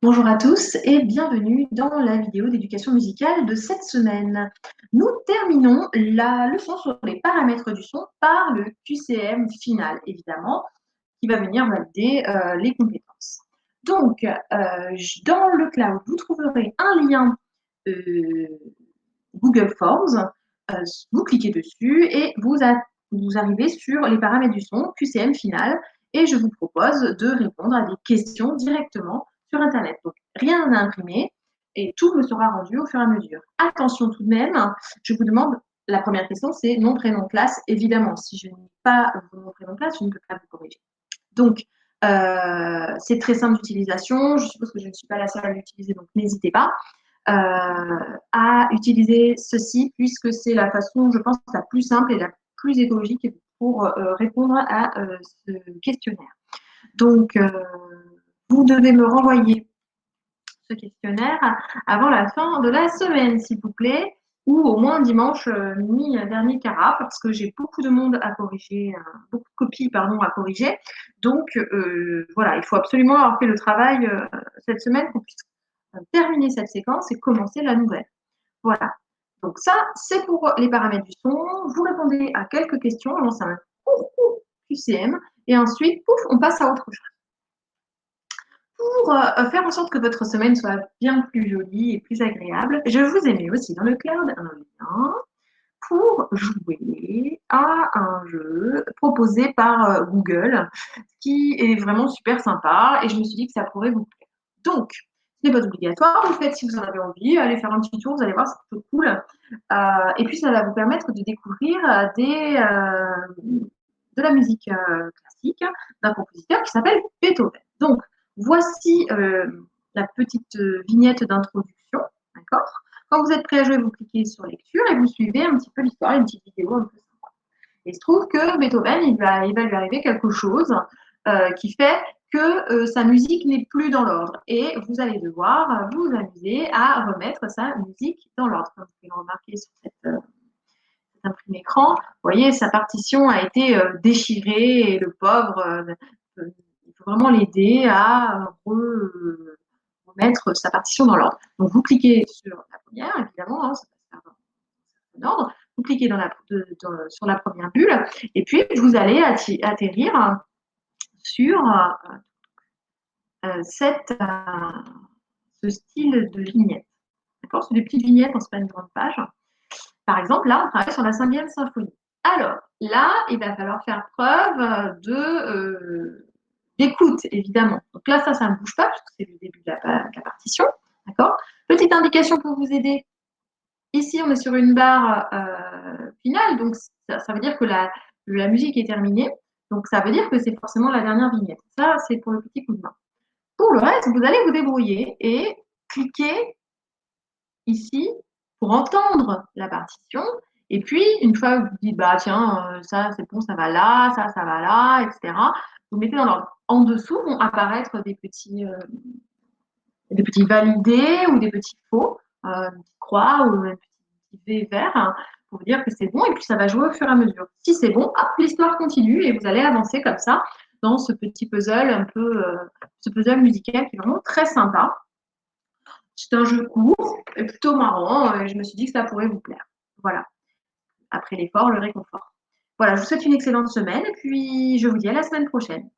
Bonjour à tous et bienvenue dans la vidéo d'éducation musicale de cette semaine. Nous terminons la leçon sur les paramètres du son par le QCM final, évidemment, qui va venir valider les compétences. Donc, dans le cloud, vous trouverez un lien Google Forms. Vous cliquez dessus et vous arrivez sur les paramètres du son, QCM final, et je vous propose de répondre à des questions directement sur Internet. Donc, rien à imprimer et tout me sera rendu au fur et à mesure. Attention tout de même, je vous demande, la première question, c'est nom, prénom, classe. Évidemment, si je n'ai pas vos nom, prénom, classe, je ne peux pas vous corriger. Donc, c'est très simple d'utilisation. Je suppose que je ne suis pas la seule à l'utiliser, donc n'hésitez pas à utiliser ceci puisque c'est la façon, je pense, la plus simple et la plus écologique pour répondre à ce questionnaire. Donc, vous devez me renvoyer ce questionnaire avant la fin de la semaine, s'il vous plaît, ou au moins dimanche dernier Cara, parce que j'ai beaucoup de monde à corriger, beaucoup de copies pardon, à corriger. Donc voilà, il faut absolument avoir fait le travail cette semaine pour qu'on puisse terminer cette séquence et commencer la nouvelle. Voilà. Donc ça, c'est pour les paramètres du son. Vous répondez à quelques questions, on lance un QCM et ensuite, pouf, on passe à autre chose. Pour faire en sorte que votre semaine soit bien plus jolie et plus agréable, je vous ai mis aussi dans le cloud un lien pour jouer à un jeu proposé par Google qui est vraiment super sympa et je me suis dit que ça pourrait vous plaire. Donc, ce n'est pas obligatoire, vous faites si vous en avez envie, allez faire un petit tour, vous allez voir, c'est plutôt cool. Et puis, ça va vous permettre de découvrir de la musique classique d'un compositeur qui s'appelle Beethoven. Donc, voici la petite vignette d'introduction, d'accord. Quand vous êtes prêt à jouer, vous cliquez sur lecture et vous suivez un petit peu l'histoire, une petite vidéo un peu sympa. Et il se trouve que Beethoven, il va lui arriver quelque chose qui fait que sa musique n'est plus dans l'ordre. Et vous allez devoir vous amuser à remettre sa musique dans l'ordre. Comme vous pouvez le remarquer sur cet imprimé écran, vous voyez, sa partition a été déchirée et le pauvre, il faut vraiment l'aider à remettre sa partition dans l'ordre. Donc, vous cliquez sur la première, évidemment, hein, ça passe par un ordre. Vous cliquez sur la première bulle et puis vous allez atterrir sur ce style de vignette. D'accord. C'est des petites vignettes, c'est pas une grande page. Par exemple, là, on travaille sur la 5e symphonie. Alors, là, il va falloir faire preuve d'écoute, évidemment. Donc là, ça ne bouge pas, puisque c'est le début de la partition. D'accord. Petite indication pour vous aider. Ici, on est sur une barre finale, donc ça veut dire que la musique est terminée. Donc, ça veut dire que c'est forcément la dernière vignette. Ça, c'est pour le petit coup de main. Pour le reste, vous allez vous débrouiller et cliquer ici pour entendre la partition. Et puis, une fois que vous dites, bah tiens, ça c'est bon, ça va là, ça va là, etc., vous mettez dans l'ordre. En dessous vont apparaître des petits validés ou des petits faux, une petite croix ou un petit V vert hein, pour vous dire que c'est bon. Et puis, ça va jouer au fur et à mesure. Si c'est bon, hop, l'histoire continue et vous allez avancer comme ça dans ce petit puzzle un peu, ce puzzle musical qui est vraiment très sympa. C'est un jeu court et plutôt marrant et je me suis dit que ça pourrait vous plaire. Voilà, après l'effort, le réconfort. Voilà, je vous souhaite une excellente semaine et puis je vous dis à la semaine prochaine.